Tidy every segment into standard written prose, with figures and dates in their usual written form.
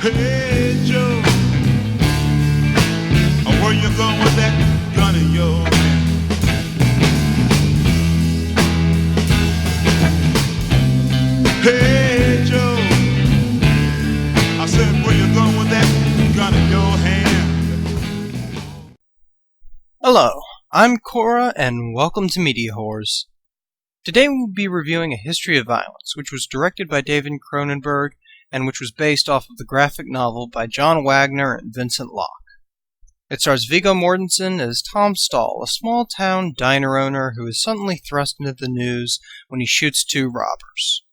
Hey Joe, where you going with that gun in your hand? Hey Joe, I said where you going with that gun in your hand? Hello, I'm Kora, and welcome to MediaWhorz. Today we'll be reviewing A History of Violence, which was directed by David Cronenberg, and which was based off of the graphic novel by John Wagner and Vincent Locke. It stars Viggo Mortensen as Tom Stahl, a small-town diner owner who is suddenly thrust into the news when he shoots two robbers.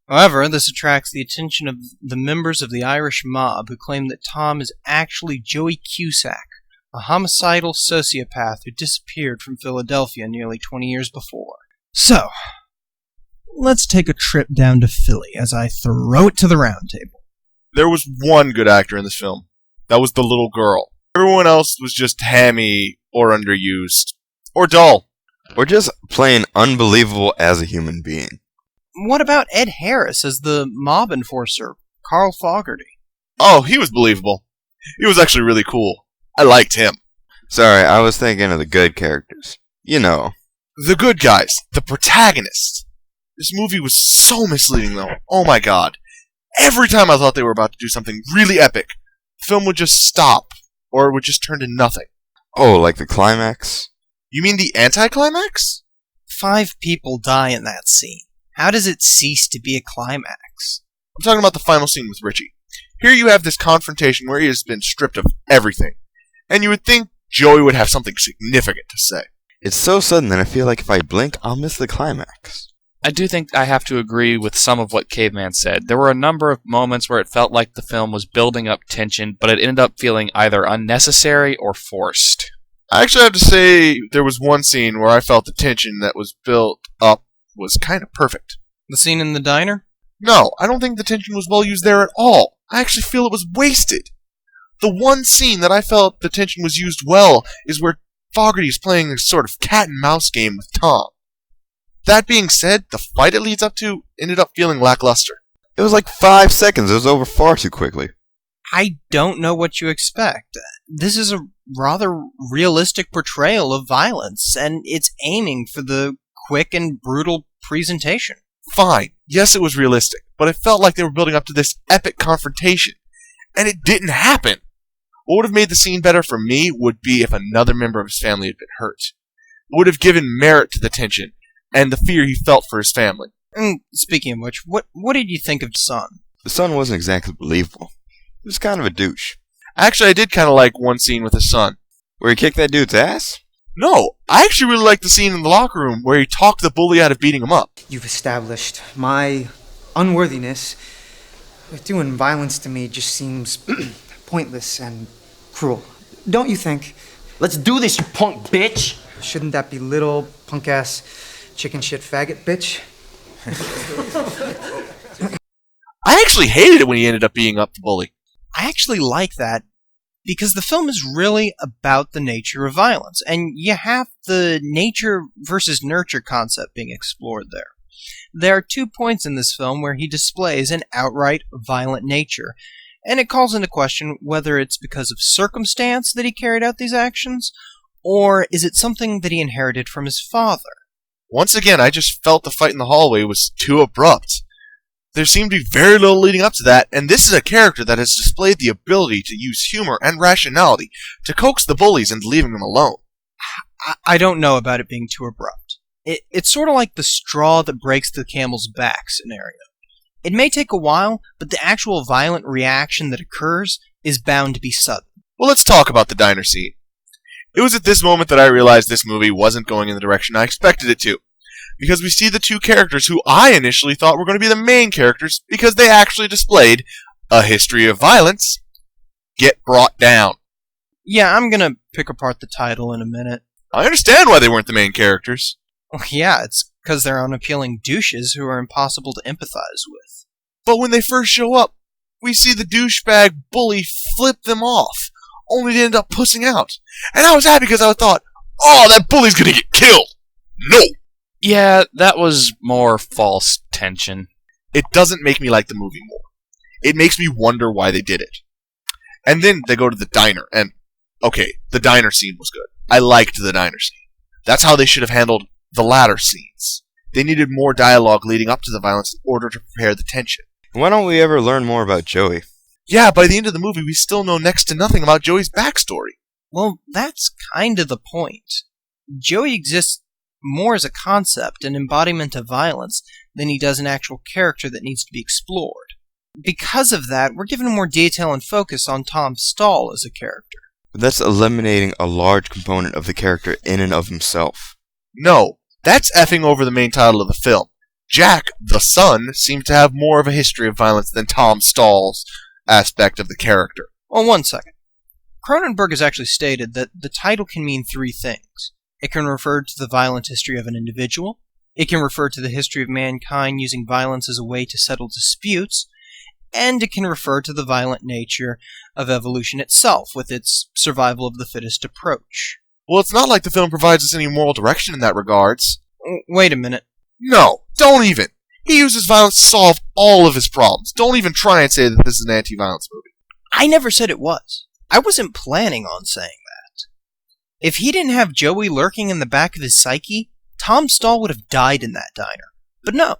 However, this attracts the attention of the members of the Irish mob, who claim that Tom is actually Joey Cusack, a homicidal sociopath who disappeared from Philadelphia nearly 20 years before. So, let's take a trip down to Philly as I throw it to the round table. There was one good actor in this film. That was the little girl. Everyone else was just hammy, or underused, or dull. Or just plain unbelievable as a human being. What about Ed Harris as the mob enforcer, Carl Fogarty? Oh, he was believable. He was actually really cool. I liked him. Sorry, I was thinking of the good characters. You know. The good guys. The protagonists. This movie was so misleading, though. Oh my god. Every time I thought they were about to do something really epic, the film would just stop, or it would just turn to nothing. Oh, like the climax? You mean the anticlimax? 5 people die in that scene. How does it cease to be a climax? I'm talking about the final scene with Richie. Here you have this confrontation where he has been stripped of everything, and you would think Joey would have something significant to say. It's so sudden that I feel like if I blink, I'll miss the climax. I do think I have to agree with some of what Caveman said. There were a number of moments where it felt like the film was building up tension, but it ended up feeling either unnecessary or forced. I actually have to say there was one scene where I felt the tension that was built up was kind of perfect. The scene in the diner? No, I don't think the tension was well used there at all. I actually feel it was wasted. The one scene that I felt the tension was used well is where Fogarty is playing this sort of cat-and-mouse game with Tom. That being said, the fight it leads up to ended up feeling lackluster. It was like 5 seconds. It was over far too quickly. I don't know what you expect. This is a rather realistic portrayal of violence, and it's aiming for the quick and brutal presentation. Fine. Yes, it was realistic, but it felt like they were building up to this epic confrontation, and it didn't happen. What would have made the scene better for me would be if another member of his family had been hurt. It would have given merit to the tension and the fear he felt for his family. And speaking of which, what did you think of the son? The son wasn't exactly believable. He was kind of a douche. Actually, I did kind of like one scene with his son. Where he kicked that dude's ass? No, I actually really liked the scene in the locker room where he talked the bully out of beating him up. You've established my unworthiness. Doing violence to me just seems pointless and cruel. Don't you think? Let's do this, you punk bitch! Shouldn't that be little punk-ass chicken shit faggot bitch? I actually hated it when he ended up beating up the bully. I actually like that because the film is really about the nature of violence, and you have the nature versus nurture concept being explored there. There are 2 points in this film where he displays an outright violent nature, and it calls into question whether it's because of circumstance that he carried out these actions, or is it something that he inherited from his father? Once again, I just felt the fight in the hallway was too abrupt. There seemed to be very little leading up to that, and this is a character that has displayed the ability to use humor and rationality to coax the bullies into leaving them alone. I don't know about it being too abrupt. It's sort of like the straw that breaks the camel's back scenario. It may take a while, but the actual violent reaction that occurs is bound to be sudden. Well, let's talk about the diner scene. It was at this moment that I realized this movie wasn't going in the direction I expected it to, because we see the 2 characters who I initially thought were going to be the main characters because they actually displayed a history of violence get brought down. Yeah, I'm gonna pick apart the title in a minute. I understand why they weren't the main characters. Well, yeah, it's because they're unappealing douches who are impossible to empathize with. But when they first show up, we see the douchebag bully flip them off, only to end up pussing out. And I was happy because I thought, oh, that bully's gonna get killed! No! Yeah, that was more false tension. It doesn't make me like the movie more. It makes me wonder why they did it. And then they go to the diner, and, okay, the diner scene was good. I liked the diner scene. That's how they should have handled the latter scenes. They needed more dialogue leading up to the violence in order to prepare the tension. Why don't we ever learn more about Joey? Yeah, by the end of the movie, we still know next to nothing about Joey's backstory. Well, that's kind of the point. Joey exists more as a concept, an embodiment of violence, than he does an actual character that needs to be explored. Because of that, we're given more detail and focus on Tom Stall as a character. But that's eliminating a large component of the character in and of himself. No, that's effing over the main title of the film. Jack, the son, seemed to have more of a history of violence than Tom Stall's aspect of the character. Well, one second. Cronenberg has actually stated that the title can mean three things. It can refer to the violent history of an individual, it can refer to the history of mankind using violence as a way to settle disputes, and it can refer to the violent nature of evolution itself, with its survival of the fittest approach. Well, it's not like the film provides us any moral direction in that regards. Wait a minute. No, don't even. He uses violence to solve all of his problems. Don't even try and say that this is an anti-violence movie. I never said it was. I wasn't planning on saying that. If he didn't have Joey lurking in the back of his psyche, Tom Stall would have died in that diner. But no.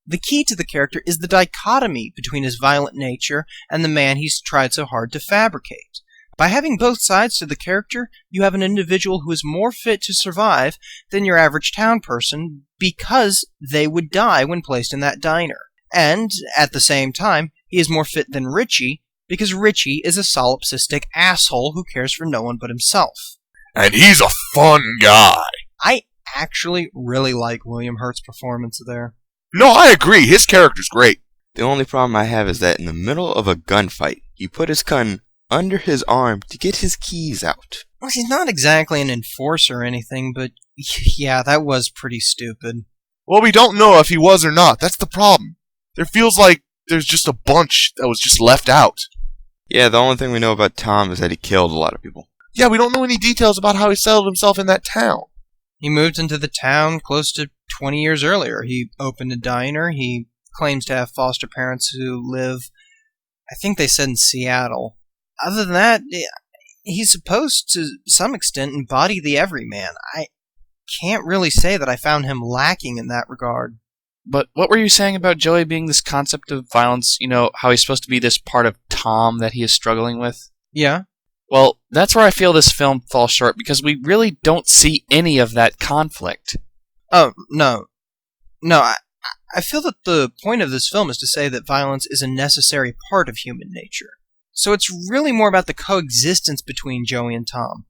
The key to the character is the dichotomy between his violent nature and the man he's tried so hard to fabricate. By having both sides to the character, you have an individual who is more fit to survive than your average town person because they would die when placed in that diner. And, at the same time, he is more fit than Richie because Richie is a solipsistic asshole who cares for no one but himself. And he's a fun guy. I actually really like William Hurt's performance there. No, I agree. His character's great. The only problem I have is that in the middle of a gunfight, he put his gun under his arm to get his keys out. Well, he's not exactly an enforcer or anything, but yeah, that was pretty stupid. Well, we don't know if he was or not. That's the problem. There feels like there's just a bunch that was just left out. Yeah, the only thing we know about Tom is that he killed a lot of people. Yeah, we don't know any details about how he settled himself in that town. He moved into the town close to 20 years earlier. He opened a diner. He claims to have foster parents who live, I think they said in Seattle. Other than that, he's supposed to some extent embody the everyman. I can't really say that I found him lacking in that regard. But what were you saying about Joey being this concept of violence? You know, how he's supposed to be this part of Tom that he is struggling with? Yeah? Well, that's where I feel this film falls short, because we really don't see any of that conflict. Oh, no. No, I feel that the point of this film is to say that violence is a necessary part of human nature. So it's really more about the coexistence between Joey and Tom,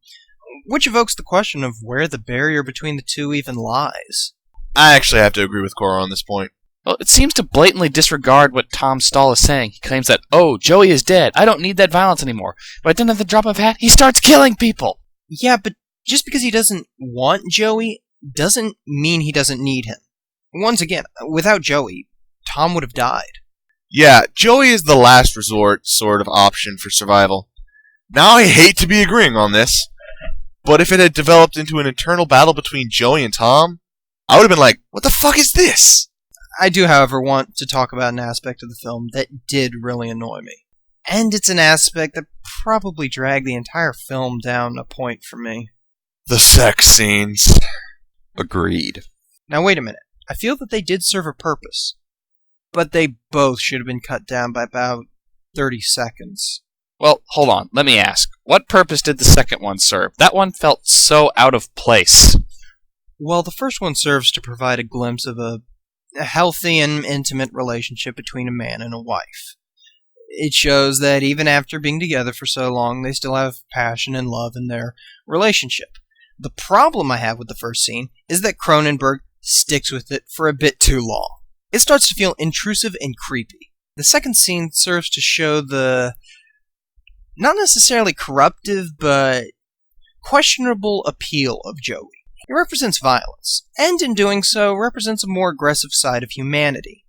which evokes the question of where the barrier between the two even lies. I actually have to agree with Kora on this point. Well, it seems to blatantly disregard what Tom Stall is saying. He claims that, oh, Joey is dead. I don't need that violence anymore. But then at the drop of a hat, he starts killing people. Yeah, but just because he doesn't want Joey doesn't mean he doesn't need him. Once again, without Joey, Tom would have died. Yeah, Joey is the last resort sort of option for survival. Now I hate to be agreeing on this, but if it had developed into an internal battle between Joey and Tom, I would have been like, what the fuck is this? I do, however, want to talk about an aspect of the film that did really annoy me. And it's an aspect that probably dragged the entire film down a point for me. The sex scenes. Agreed. Now wait a minute. I feel that they did serve a purpose, but they both should have been cut down by about 30 seconds. Well, hold on. Let me ask. What purpose did the second one serve? That one felt so out of place. Well, the first one serves to provide a glimpse of a healthy and intimate relationship between a man and a wife. It shows that even after being together for so long, they still have passion and love in their relationship. The problem I have with the first scene is that Cronenberg sticks with it for a bit too long. It starts to feel intrusive and creepy. The second scene serves to show the not necessarily corruptive, but questionable appeal of Joey. It represents violence, and in doing so, represents a more aggressive side of humanity.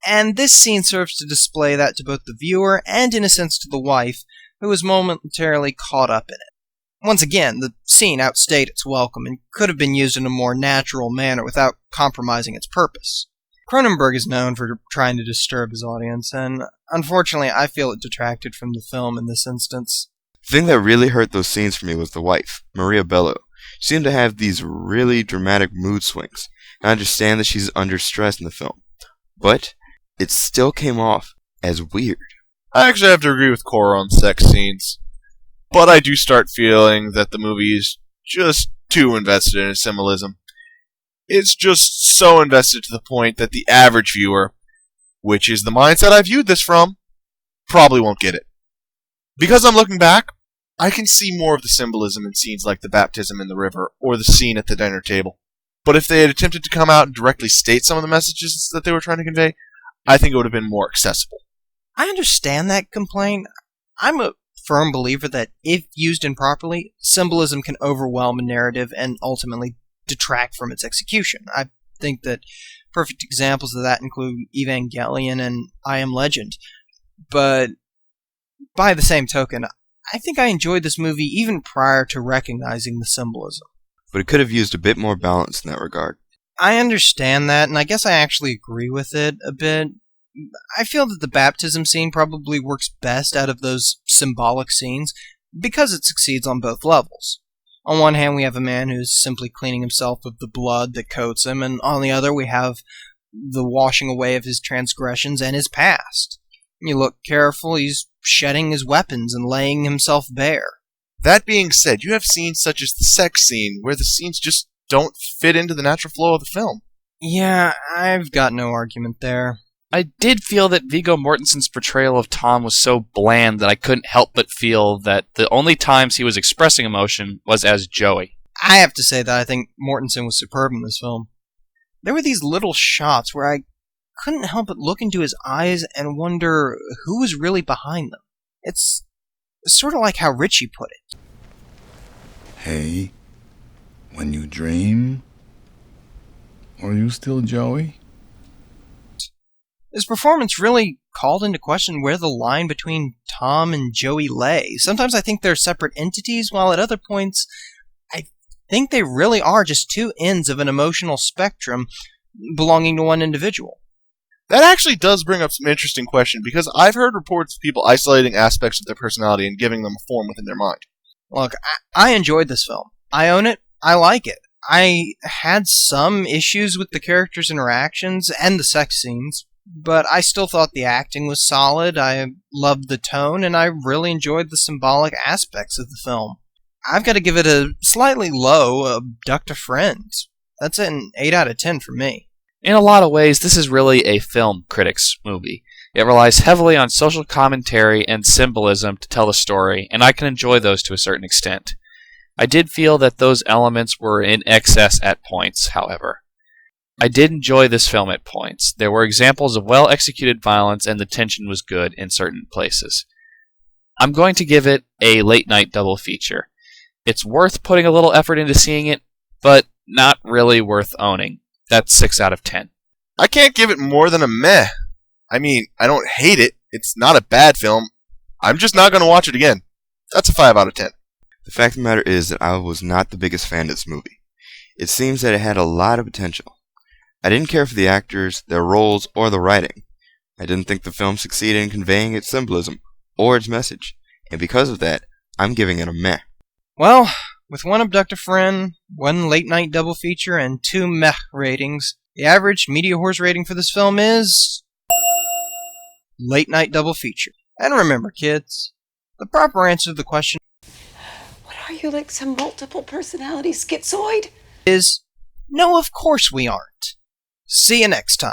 And this scene serves to display that to both the viewer and, in a sense, to the wife, who is momentarily caught up in it. Once again, the scene outstayed its welcome and could have been used in a more natural manner without compromising its purpose. Cronenberg is known for trying to disturb his audience, and unfortunately I feel it detracted from the film in this instance. The thing that really hurt those scenes for me was the wife, Maria Bello. She seemed to have these really dramatic mood swings. I understand that she's under stress in the film, but it still came off as weird. I actually have to agree with Kora on sex scenes, but I do start feeling that the movie is just too invested in its symbolism. It's just so invested to the point that the average viewer, which is the mindset I viewed this from, probably won't get it. Because I'm looking back, I can see more of the symbolism in scenes like the baptism in the river or the scene at the dinner table. But if they had attempted to come out and directly state some of the messages that they were trying to convey, I think it would have been more accessible. I understand that complaint. I'm a firm believer that if used improperly, symbolism can overwhelm a narrative and ultimately detract from its execution. I think that perfect examples of that include Evangelion and I Am Legend. But by the same token, I think I enjoyed this movie even prior to recognizing the symbolism. But it could have used a bit more balance in that regard. I understand that, and I guess I actually agree with it a bit. I feel that the baptism scene probably works best out of those symbolic scenes because it succeeds on both levels. On one hand, we have a man who's simply cleaning himself of the blood that coats him, and on the other, we have the washing away of his transgressions and his past. You look careful, he's shedding his weapons and laying himself bare. That being said, you have scenes such as the sex scene, where the scenes just don't fit into the natural flow of the film. Yeah, I've got no argument there. I did feel that Viggo Mortensen's portrayal of Tom was so bland that I couldn't help but feel that the only times he was expressing emotion was as Joey. I have to say that I think Mortensen was superb in this film. There were these little shots where I couldn't help but look into his eyes and wonder who was really behind them. It's sort of like how Richie put it. Hey, when you dream, are you still Joey? His performance really called into question where the line between Tom and Joey lay. Sometimes I think they're separate entities, while at other points I think they really are just two ends of an emotional spectrum belonging to one individual. That actually does bring up some interesting question, because I've heard reports of people isolating aspects of their personality and giving them a form within their mind. Look, I enjoyed this film. I own it. I like it. I had some issues with the characters' interactions and the sex scenes, but I still thought the acting was solid, I loved the tone, and I really enjoyed the symbolic aspects of the film. I've got to give it a slightly low abduct a friend. That's an 8 out of 10 for me. In a lot of ways, this is really a film critic's movie. It relies heavily on social commentary and symbolism to tell the story, and I can enjoy those to a certain extent. I did feel that those elements were in excess at points, however. I did enjoy this film at points. There were examples of well-executed violence, and the tension was good in certain places. I'm going to give it a late-night double feature. It's worth putting a little effort into seeing it, but not really worth owning. That's 6 out of 10. I can't give it more than a meh. I mean, I don't hate it. It's not a bad film. I'm just not going to watch it again. That's a 5 out of 10. The fact of the matter is that I was not the biggest fan of this movie. It seems that it had a lot of potential. I didn't care for the actors, their roles, or the writing. I didn't think the film succeeded in conveying its symbolism or its message, and because of that, I'm giving it a meh. Well, with one abduct a friend, one late-night double feature, and 2 meh ratings, the average MediaWhorz rating for this film is late-night double feature. And remember, kids, the proper answer to the question What are you, like some multiple personality schizoid? is no, of course we aren't. See you next time.